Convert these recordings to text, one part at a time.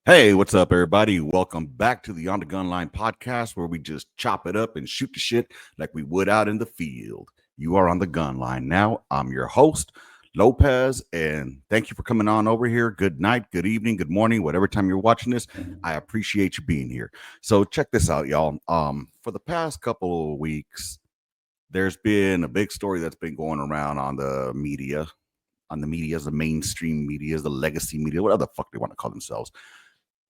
Hey, what's up, everybody? Welcome back to the On the Gun Line podcast, where we just chop it up and shoot the shit like we would out in the field. You are on the gun line now. I'm your host, Lopez, and thank you for coming on over here. Good night, good evening, good morning, whatever time you're watching this. I appreciate you being here. So check this out, y'all. For the past couple of weeks, there's been a big story that's been going around on the medias, the mainstream medias, the legacy media, whatever the fuck they want to call themselves.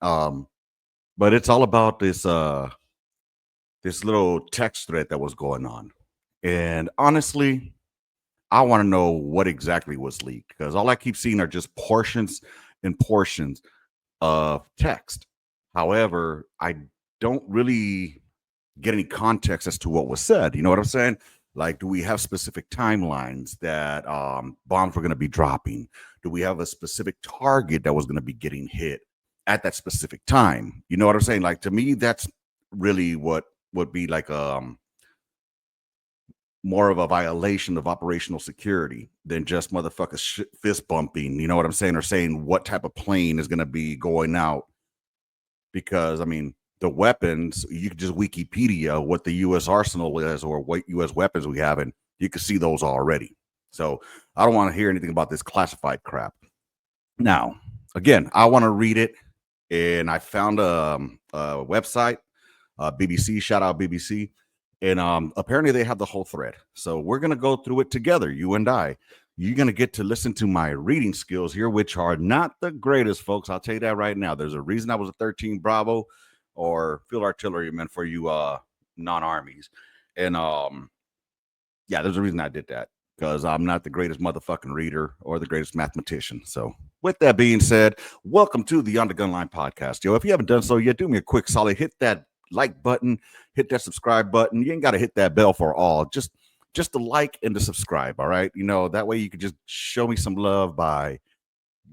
Um, but it's all about this little text thread that was going on. And honestly, I want to know what exactly was leaked because all I keep seeing are just portions and portions of text. However, I don't really get any context as to what was said. You know what I'm saying? Like, do we have specific timelines that bombs were going to be dropping? Do we have a specific target that was going to be getting hit at that specific time? You know what I'm saying? Like, to me, that's really what would be like more of a violation of operational security than just motherfuckers fist bumping. You know what I'm saying? Or saying what type of plane is going to be going out. Because, I mean, the weapons, you could just Wikipedia what the U.S. arsenal is or what U.S. weapons we have, and you can see those already. So I don't want to hear anything about this classified crap. Now, again, I want to read it, and I found a website, BBC, shout out BBC, and apparently they have the whole thread. So we're going to go through it together, you and I. You're going to get to listen to my reading skills here, which are not the greatest, folks. I'll tell you that right now. There's a reason I was a 13 Bravo or field artilleryman for you non-armies. And yeah, there's a reason I did that because I'm not the greatest motherfucking reader or the greatest mathematician. So with that being said, welcome to the On the Gun Line podcast. Yo, if you haven't done so yet, do me a quick solid. Hit that like button, hit that subscribe button. You ain't got to hit that bell for all. Just the like and the subscribe, all right? You know, that way you could just show me some love by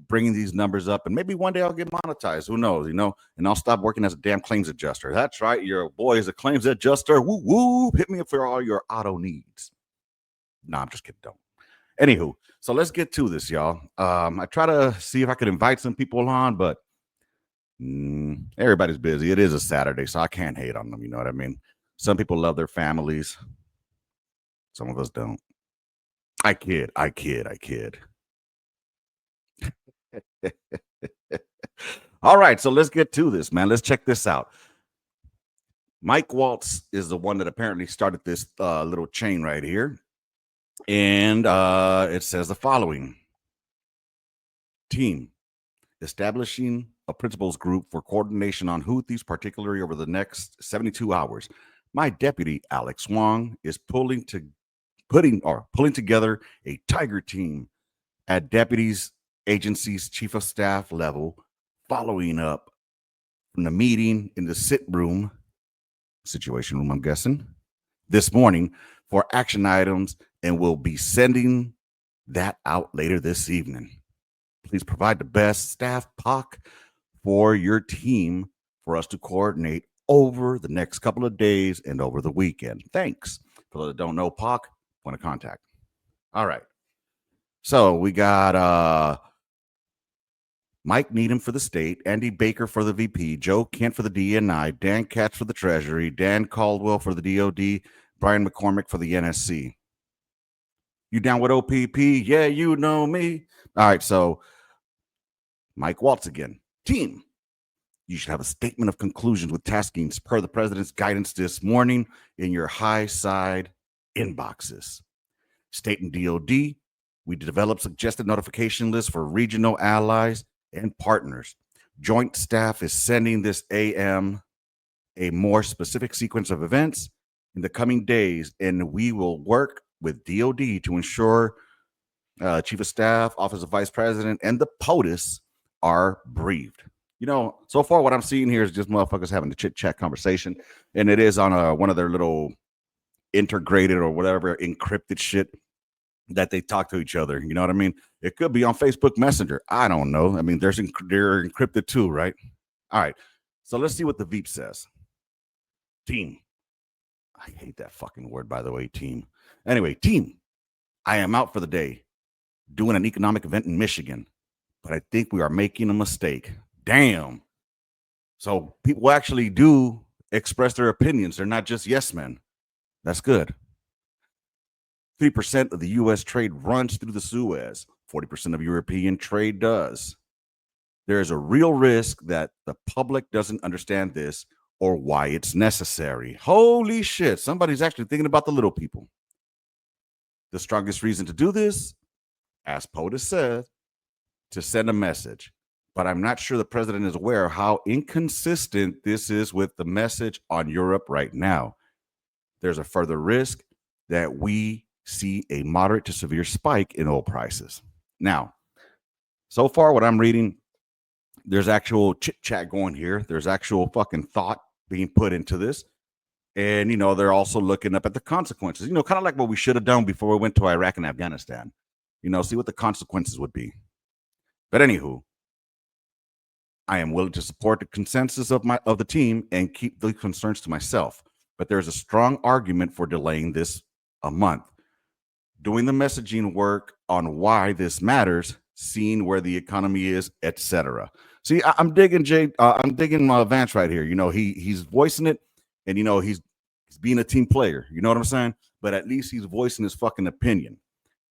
bringing these numbers up, and maybe one day I'll get monetized. Who knows, you know? And I'll stop working as a damn claims adjuster. That's right. Your boy is a claims adjuster. Woo woo. Hit me up for all your auto needs. No, I'm just kidding. Don't. Anywho, so let's get to this, y'all. I try to see if I could invite some people on, but everybody's busy. It is a Saturday, so I can't hate on them. You know what I mean? Some people love their families. Some of us don't. I kid. I kid. I kid. All right, so let's get to this, man. Let's check this out. Mike Waltz is the one that apparently started this little chain right here. And it says the following: Team, establishing a principals group for coordination on Houthis, particularly over the next 72 hours. My deputy, Alex Wong, is pulling together a tiger team at deputies agency's chief of staff level, following up from the meeting in the situation room, I'm guessing, this morning for action items, and will be sending that out later this evening. Please provide the best staff POC for your team for us to coordinate over the next couple of days and over the weekend. Thanks. For those that don't know, POC, point of contact. All right. So we got Mike Needham for the state, Andy Baker for the VP, Joe Kent for the DNI, Dan Katz for the Treasury, Dan Caldwell for the DOD, Brian McCormick for the NSC. You down with OPP? Yeah, you know me. All right, so Mike Waltz again. Team, you should have a statement of conclusions with taskings per the president's guidance this morning in your high side inboxes. State and DOD, we developed suggested notification lists for regional allies and partners. Joint staff is sending this AM a more specific sequence of events in the coming days, and we will work with DOD to ensure Chief of Staff, Office of Vice President, and the POTUS are briefed. You know, so far what I'm seeing here is just motherfuckers having a chit-chat conversation, and it is on one of their little integrated or whatever encrypted shit that they talk to each other. You know what I mean? It could be on Facebook Messenger. I don't know. I mean, they're encrypted too, right? All right. So let's see what the Veep says. Team. I hate that fucking word, by the way, team. Anyway, team. I am out for the day doing an economic event in Michigan, but I think we are making a mistake. Damn. So people actually do express their opinions. They're not just yes men. That's good. 3% of the U.S. trade runs through the Suez. 40% of European trade does. There is a real risk that the public doesn't understand this or why it's necessary. Holy shit. Somebody's actually thinking about the little people. The strongest reason to do this, as POTUS said, to send a message. But I'm not sure the president is aware of how inconsistent this is with the message on Europe right now. There's a further risk that we see a moderate to severe spike in oil prices. Now, so far, what I'm reading, there's actual chit chat going here. There's actual fucking thought being put into this. And, they're also looking up at the consequences, kind of like what we should have done before we went to Iraq and Afghanistan, see what the consequences would be. But anywho, I am willing to support the consensus of the team and keep the concerns to myself. But there's a strong argument for delaying this a month. Doing the messaging work on why this matters, seeing where the economy is, etc. See, I'm digging I'm digging Vance right here. He's voicing it, and he's being a team player. You know what I'm saying? But at least he's voicing his fucking opinion,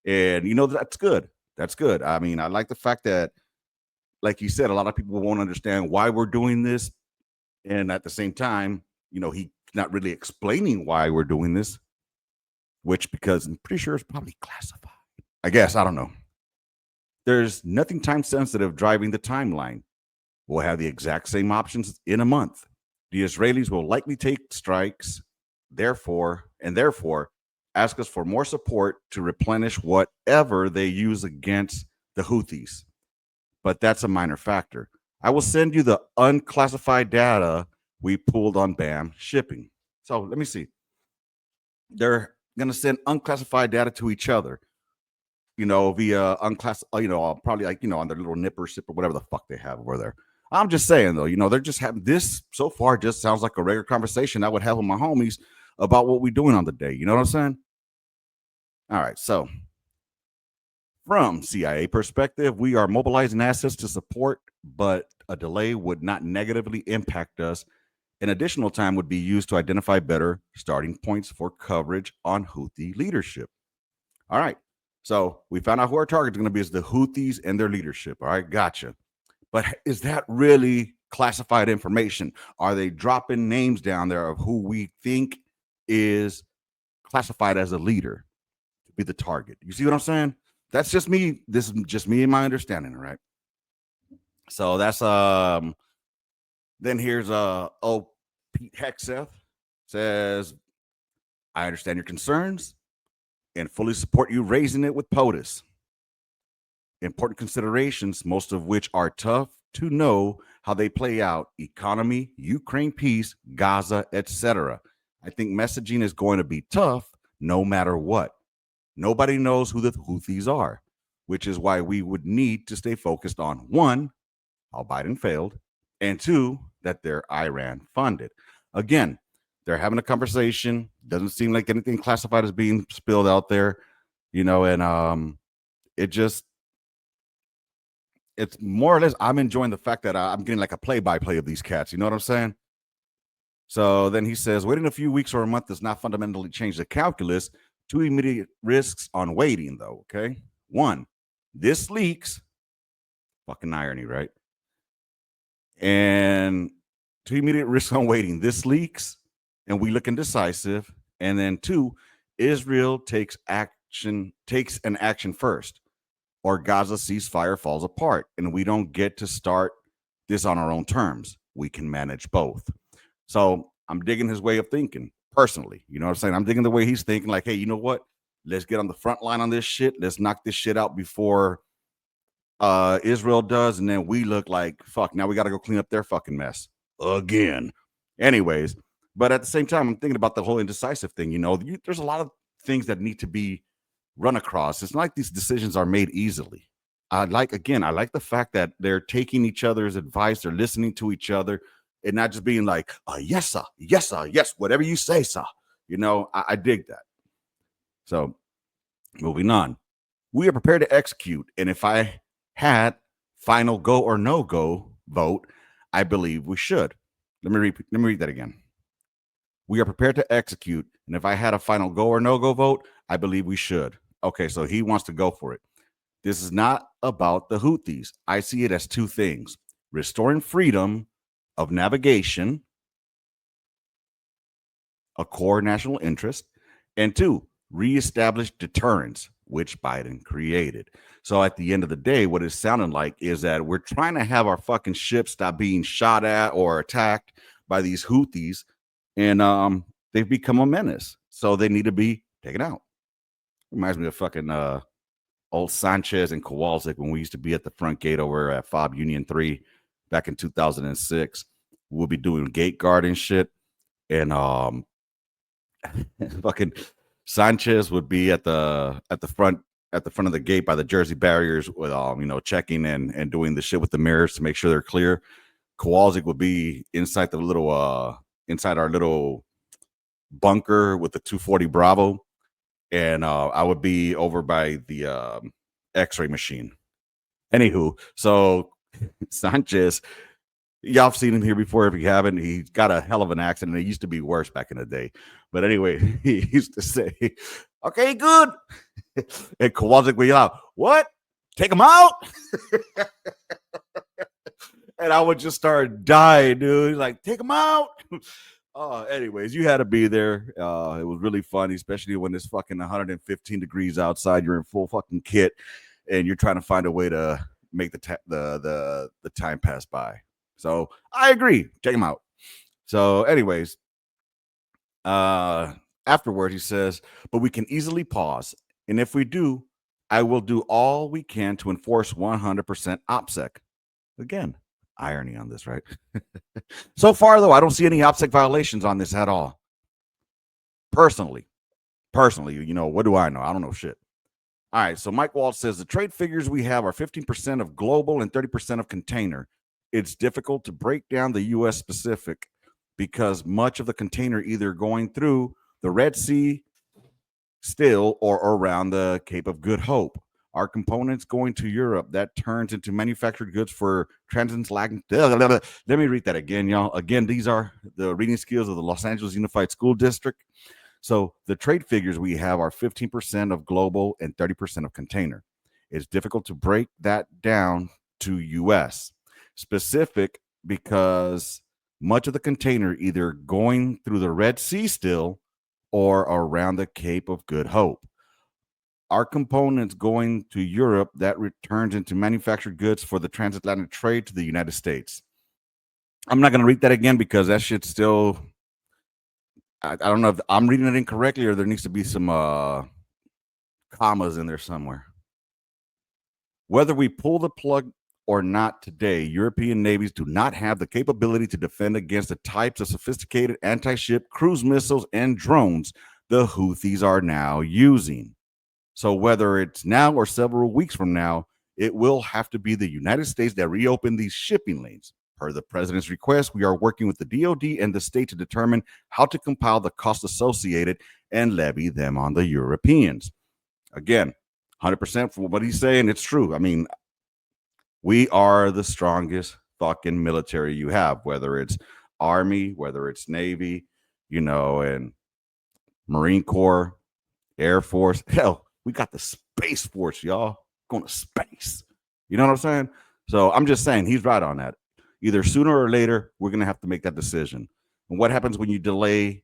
and that's good. That's good. I mean, I like the fact that, like you said, a lot of people won't understand why we're doing this, and at the same time, he's not really explaining why we're doing this. Which, because I'm pretty sure it's probably classified. I guess, I don't know. There's nothing time sensitive driving the timeline. We'll have the exact same options in a month. The Israelis will likely take strikes, therefore, ask us for more support to replenish whatever they use against the Houthis. But that's a minor factor. I will send you the unclassified data we pulled on BAM shipping. So let me see. They're going to send unclassified data to each other, via unclassified, probably on their little nipper, sipper, whatever the fuck they have over there. I'm just saying, though, they're just having this so far just sounds like a regular conversation I would have with my homies about what we're doing on the day. You know what I'm saying? All right. So from CIA perspective, we are mobilizing assets to support, but a delay would not negatively impact us. An additional time would be used to identify better starting points for coverage on Houthi leadership. All right. So we found out who our target is going to be is the Houthis and their leadership. All right. Gotcha. But is that really classified information? Are they dropping names down there of who we think is classified as a leader to be the target? You see what I'm saying? That's just me. This is just me and my understanding. All right. So that's then here's Pete Hexeth says, I understand your concerns and fully support you raising it with POTUS. Important considerations, most of which are tough to know how they play out: economy, Ukraine peace, Gaza, etc. I think messaging is going to be tough no matter what. Nobody knows who the Houthis are, which is why we would need to stay focused on, one, how Biden failed, and two, that they're Iran funded. Again, they're having a conversation. Doesn't seem like anything classified is being spilled out there, and it's more or less, I'm enjoying the fact that I'm getting like a play-by-play of these cats. You know what I'm saying? So then he says, waiting a few weeks or a month does not fundamentally change the calculus. Two immediate risks on waiting, though, okay? One, this leaks. Fucking irony, right? And two immediate risks on waiting. This leaks, and we look indecisive. And then two, Israel takes an action first, or Gaza ceasefire falls apart, and we don't get to start this on our own terms. We can manage both. So I'm digging his way of thinking personally. You know what I'm saying? I'm digging the way he's thinking, like, hey, you know what? Let's get on the front line on this shit. Let's knock this shit out before Israel does, and then we look like fuck. Now we got to go clean up their fucking mess again. Anyways, but at the same time, I'm thinking about the whole indecisive thing. There's a lot of things that need to be run across. It's not like these decisions are made easily. I like the fact that they're taking each other's advice, they're listening to each other, and not just being like, yes, sir, yes, sir, yes, whatever you say, sir. I dig that. So moving on. We are prepared to execute, and if I had final go or no go vote, I believe we should. Let me read that again. We are prepared to execute, and if I had a final go or no go vote, I believe we should. Okay, so he wants to go for it. This is not about the Houthis. I see it as two things: restoring freedom of navigation, a core national interest, and two, reestablish deterrence, which Biden created. So at the end of the day, what it's sounding like is that we're trying to have our fucking ships stop being shot at or attacked by these Houthis, and they've become a menace. So they need to be taken out. Reminds me of fucking old Sanchez and Kowalczyk when we used to be at the front gate over at Fob Union 3 back in 2006. We'll be doing gate guard and shit. And fucking Sanchez would be at the front of the gate by the Jersey barriers with checking and doing the shit with the mirrors to make sure they're clear. Kowalczyk would be inside our little bunker with the 240 Bravo, and I would be over by the X-ray machine. Anywho, so Sanchez, y'all have seen him here before. If you haven't, he's got a hell of an accent, and it used to be worse back in the day. But anyway, he used to say, "Okay, good," and Kowalczyk would yell out, "What? Take him out!" And I would just start dying, dude. Like, take him out. Anyways, you had to be there. It was really fun, especially when it's fucking 115 degrees outside. You're in full fucking kit, and you're trying to find a way to make the time pass by. So I agree. Check him out. So, anyways, afterward he says, "But we can easily pause, and if we do, I will do all we can to enforce 100% opsec." Again, irony on this, right? So far, though, I don't see any opsec violations on this at all. Personally, what do I know? I don't know shit. All right, so Mike Walsh says the trade figures we have are 15% of global and 30% of container. It's difficult to break down the U.S. specific because much of the container either going through the Red Sea still or around the Cape of Good Hope. Our components going to Europe that turns into manufactured goods for transatlantic. Let me read that again, y'all. Again, these are the reading skills of the Los Angeles Unified School District. So the trade figures we have are 15% of global and 30% of container. It's difficult to break that down to U.S. specific because much of the container either going through the Red Sea still or around the Cape of Good Hope. Our components going to Europe that returns into manufactured goods for the transatlantic trade to the United States. I'm not going to read that again because that shit's still, I don't know if I'm reading it incorrectly or there needs to be some commas in there somewhere. Whether we pull the plug or not today, European navies do not have the capability to defend against the types of sophisticated anti-ship cruise missiles and drones the Houthis are now using. So whether it's now or several weeks from now, it will have to be the United States that reopen these shipping lanes. Per the president's request, we are working with the DoD and the state to determine how to compile the costs associated and levy them on the Europeans. Again, 100% for what he's saying, it's true. I mean, we are the strongest fucking military you have, whether it's Army, whether it's Navy, and Marine Corps, Air Force. Hell, we got the Space Force, y'all. Going to space. You know what I'm saying? So I'm just saying he's right on that. Either sooner or later, we're going to have to make that decision. And what happens when you delay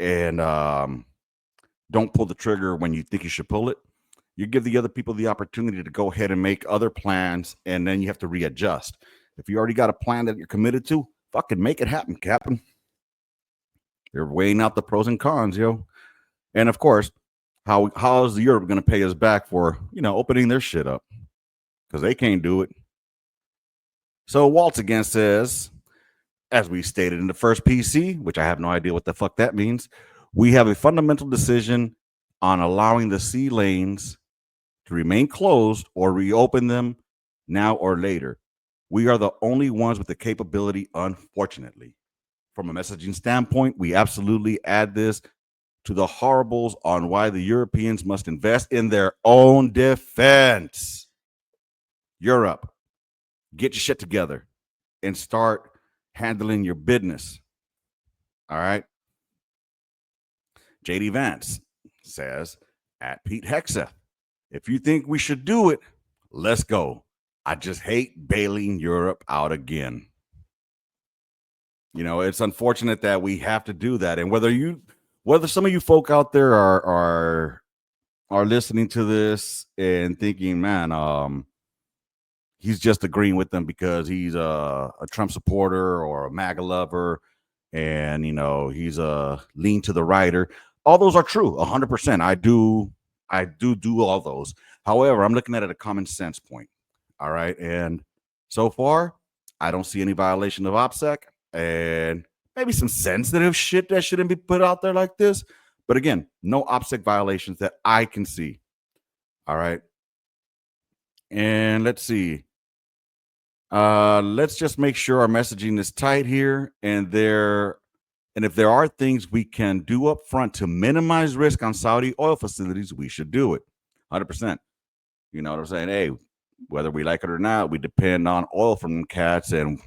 and don't pull the trigger when you think you should pull it? You give the other people the opportunity to go ahead and make other plans, and then you have to readjust. If you already got a plan that you're committed to, fucking make it happen, Captain. They're weighing out the pros and cons, yo. And of course, how is Europe going to pay us back for, opening their shit up? Because they can't do it. So Waltz again says, as we stated in the first PC, which I have no idea what the fuck that means, we have a fundamental decision on allowing the sea lanes to remain closed or reopen them now or later. We are the only ones with the capability, unfortunately. From a messaging standpoint, we absolutely add this to the horribles on why the Europeans must invest in their own defense. Europe, get your shit together and start handling your business. All right. JD Vance says at Pete Hexa, if you think we should do it, let's go. I just hate bailing Europe out again. You know, it's unfortunate that we have to do that. And whether some of you folk out there are listening to this and thinking, man, he's just agreeing with them because he's a Trump supporter or a MAGA lover, and you know he's a lean to the righter. All those are true, 100%. I do all those. However, I'm looking at it at a common sense point. All right, and so far, I don't see any violation of opsec, and maybe some sensitive shit that shouldn't be put out there like this. But again, no opsec violations that I can see. All right, and let's see. Let's just make sure our messaging is tight here, and if there are things we can do up front to minimize risk on Saudi oil facilities, we should do it. 100%. You know what I'm saying? Hey, whether we like it or not, we depend on oil from them cats, and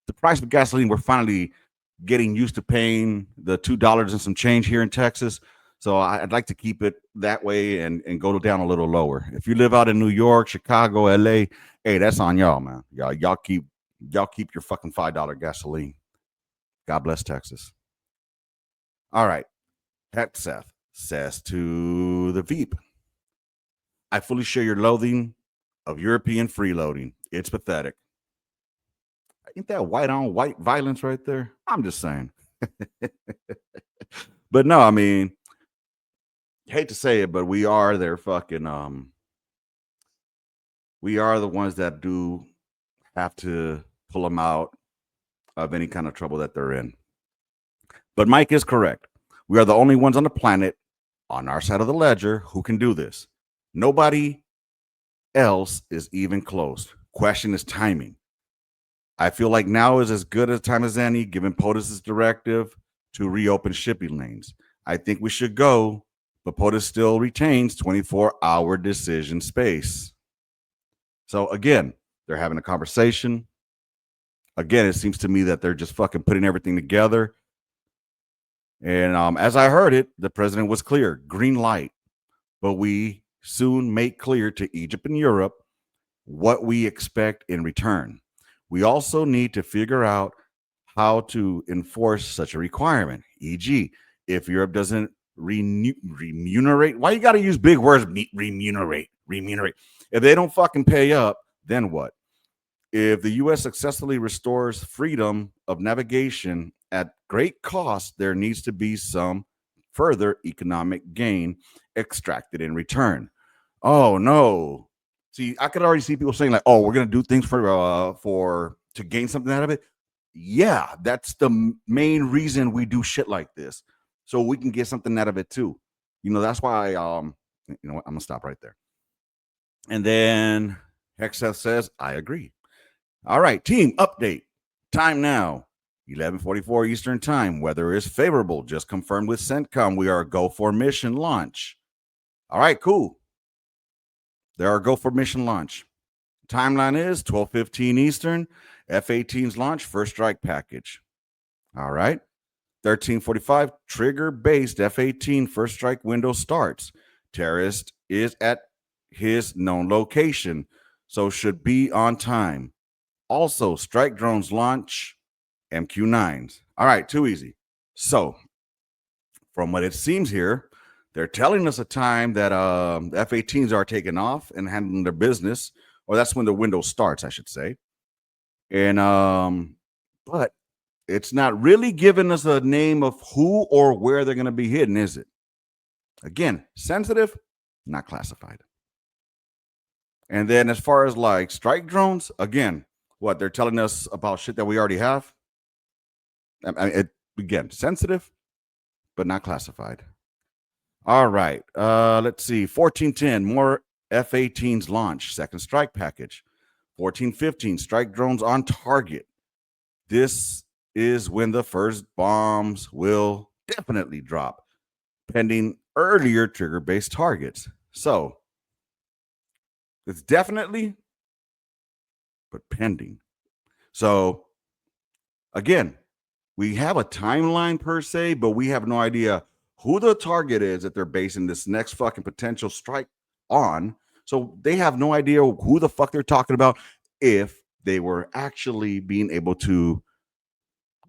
the price of gasoline, we're finally getting used to paying the $2 and some change here in Texas. So I'd like to keep it that way and go down a little lower. If you live out in New York, Chicago, LA, hey, that's on y'all, man. Y'all keep your fucking $5 gasoline. God bless Texas. All right. Heck Seth says to the Veep, I fully share your loathing of European freeloading. It's pathetic. Ain't that white on white violence right there? I'm just saying. But no, I mean, hate to say it, but we are their fucking we are the ones that do have to pull them out of any kind of trouble that they're in. But Mike is correct. We are the only ones on the planet on our side of the ledger who can do this. Nobody else is even close. Question is timing. I feel like now is as good a time as any, given POTUS's directive to reopen shipping lanes. I think we should go, but POTUS still retains 24-hour decision space. So again, they're having a conversation. Again, it seems to me that they're just fucking putting everything together. And as I heard it, the president was clear, green light. But we soon make clear to Egypt and Europe what we expect in return. We also need to figure out how to enforce such a requirement, e.g., if Europe doesn't remunerate, why you got to use big words, remunerate. If they don't fucking pay up, then what? If the U.S. successfully restores freedom of navigation at great cost, there needs to be some further economic gain extracted in return. Oh no. See, I could already see people saying like, "Oh, we're going to do things for to gain something out of it." Yeah, that's the main reason we do shit like this. So we can get something out of it too. You know, that's why you know what, I'm going to stop right there. And then Hexeth says, "I agree." All right, team update. Time now, 11:44 Eastern Time. Weather is favorable. Just confirmed with CENTCOM. We are a go for mission launch. All right, cool. There are go for mission launch. Timeline is 12:15 Eastern. F-18's launch, first strike package. All right. 13:45 trigger-based F-18 first strike window starts. Terrorist is at his known location, so should be on time. Also, strike drones launch MQ-9s. All right, too easy. So, from what it seems here, they're telling us a time that F-18s are taking off and handling their business, or that's when the window starts, I should say. And but it's not really giving us a name of who or where they're going to be hidden, is it? Again, sensitive, not classified. And then as far as like strike drones, again, what they're telling us about shit that we already have. Again, sensitive, but not classified. All right. Let's see. 1410, more F-18s launch, second strike package. 1415, strike drones on target. This is when the first bombs will definitely drop, pending earlier trigger-based targets. So it's definitely, but pending. So Again, we have a timeline per se, but we have no idea who the target is that they're basing this next fucking potential strike on. So they have no idea who the fuck they're talking about if they were actually being able to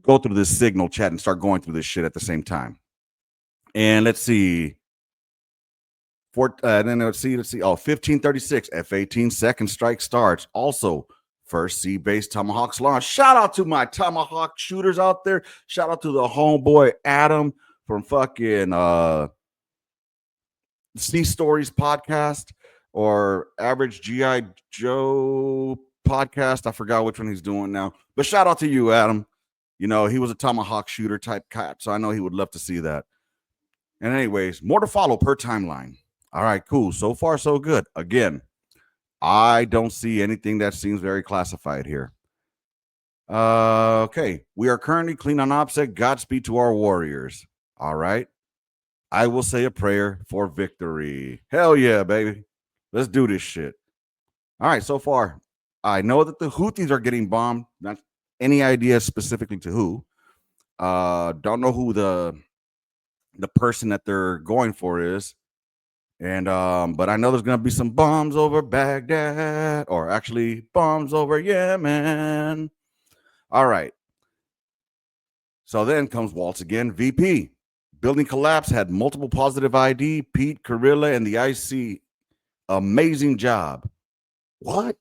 go through this signal chat and start going through this shit at the same time. And let's see. Then let's see. Oh, 1536 F-18 second strike starts. Also, first sea-based Tomahawks launch. Shout out to my Tomahawk shooters out there. Shout out to the homeboy Adam from fucking Sea Stories podcast or Average GI Joe podcast. I forgot which one he's doing now. But shout out to you, Adam. You know, he was a Tomahawk shooter type cat, so I know he would love to see that. And anyways, more to follow per timeline. All right, cool. So far, so good. Again, I don't see anything that seems very classified here. Okay. We are currently clean on OPSEC. Godspeed to our warriors. All right. I will say a prayer for victory. Hell yeah, baby. Let's do this shit. All right. So far, I know that the Houthis are getting bombed. Not any idea specifically to who. Don't know who the person that they're going for is. And but I know there's gonna be some bombs over Baghdad, or actually bombs over Yemen. All right. So then comes Waltz again. VP. Building collapse had multiple positive ID. Pete, Carilla, and the IC. Amazing job. What?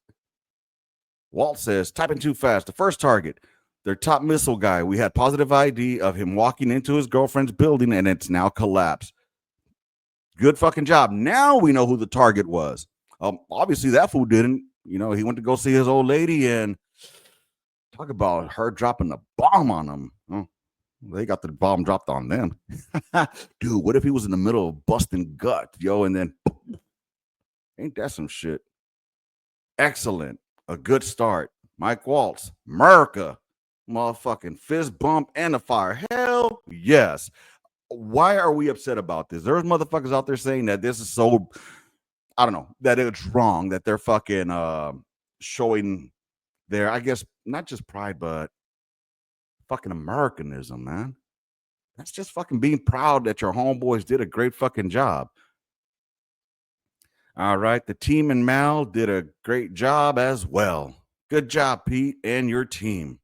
Walt says, typing too fast. The first target, their top missile guy. We had positive ID of him walking into his girlfriend's building, and it's now collapsed. Good fucking job. Now we know who the target was. Obviously, that fool didn't. You know, he went to go see his old lady, and talk about her dropping the bomb on him. Oh, they got the bomb dropped on them. Dude, what if he was in the middle of busting gut, yo, and then ain't that some shit? Excellent. A good start. Mike Waltz, America, motherfucking fist bump and a fire. Hell yes. Why are we upset about this? There's motherfuckers out there saying that this is so, I don't know, that it's wrong, that they're fucking showing their, I guess, not just pride, but fucking Americanism, man. That's just fucking being proud that your homeboys did a great fucking job. All right. The team in Mal did a great job as well. Good job, Pete, and your team.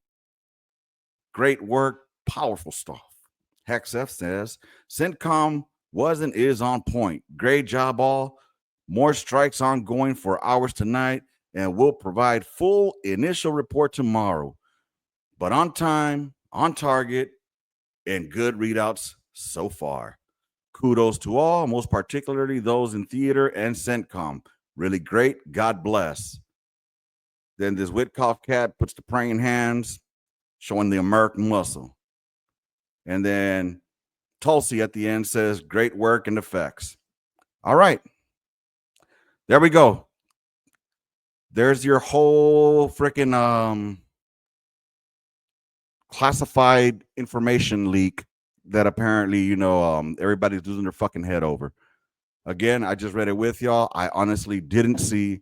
Great work. Powerful stuff. Hex F says, CENTCOM was and is on point. Great job, all. More strikes ongoing for hours tonight, and we'll provide full initial report tomorrow. But on time, on target, and good readouts so far. Kudos to all, most particularly those in theater and CENTCOM. Really great. God bless. Then this Witkoff cat puts the praying hands, showing the American muscle. And then Tulsi at the end says, great work and effects. All right. There we go. There's your whole freaking classified information leak that apparently, you know, everybody's losing their fucking head over. Again, I just read it with y'all. I honestly didn't see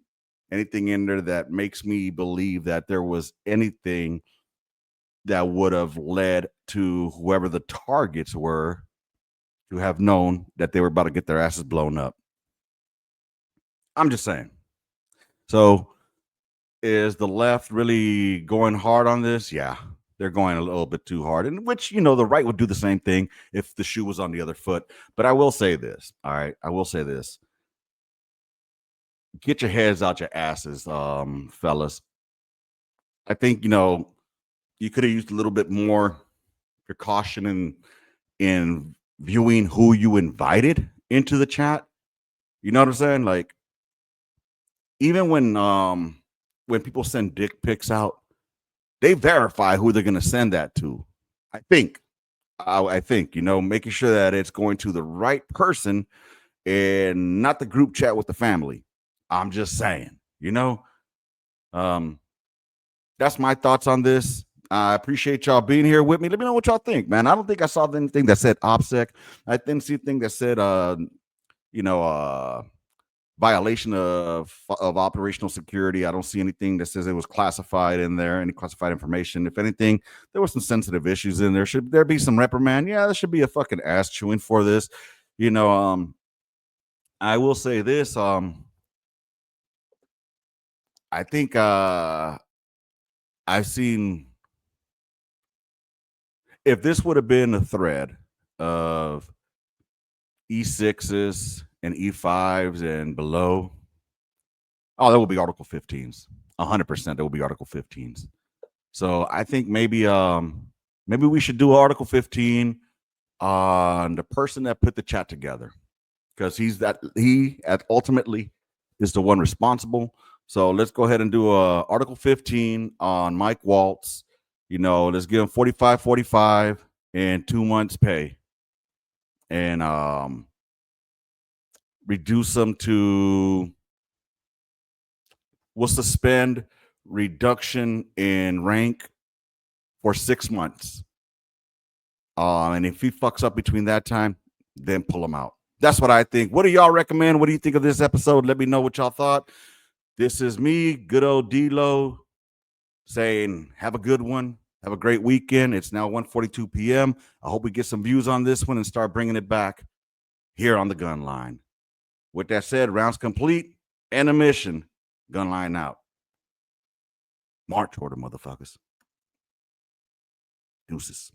anything in there that makes me believe that there was anything that would have led to whoever the targets were to have known that they were about to get their asses blown up. I'm just saying. So is the left really going hard on this? Yeah, they're going a little bit too hard, and which, you know, the right would do the same thing if the shoe was on the other foot. But I will say this. All right. I will say this. Get your heads out your asses, fellas. I think, you know, you could have used a little bit more precaution in viewing who you invited into the chat. You know what I'm saying? Like, even when people send dick pics out, they verify who they're gonna send that to. I think, you know, making sure that it's going to the right person and not the group chat with the family. I'm just saying, you know. That's my thoughts on this. I appreciate y'all being here with me. Let me know what y'all think, man. I don't think I saw anything that said OPSEC. I didn't see anything that said, you know, violation of operational security. I don't see anything that says it was classified in there, any classified information. If anything, there were some sensitive issues in there. Should there be some reprimand? Yeah, there should be a fucking ass chewing for this. I will say this. I think I've seen, if this would have been a thread of E6s and E5s and below, oh, that will be Article 15s. 100% that will be Article 15s. So I think maybe we should do Article 15 on the person that put the chat together, because he ultimately is the one responsible. So let's go ahead and do Article 15 on Mike Waltz. Let's give him 45 and 2 months pay, and reduce them to, we'll suspend reduction in rank for 6 months. And if he fucks up between that time, then pull him out. That's what I think. What do y'all recommend? What do you think of this episode? Let me know what y'all thought. This is me, good old D-Lo, saying have a good one. Have a great weekend. It's now 1:42 p.m. I hope we get some views on this one and start bringing it back here on the Gun Line. With that said, rounds complete and a mission. Gun Line out. March order, motherfuckers. Deuces.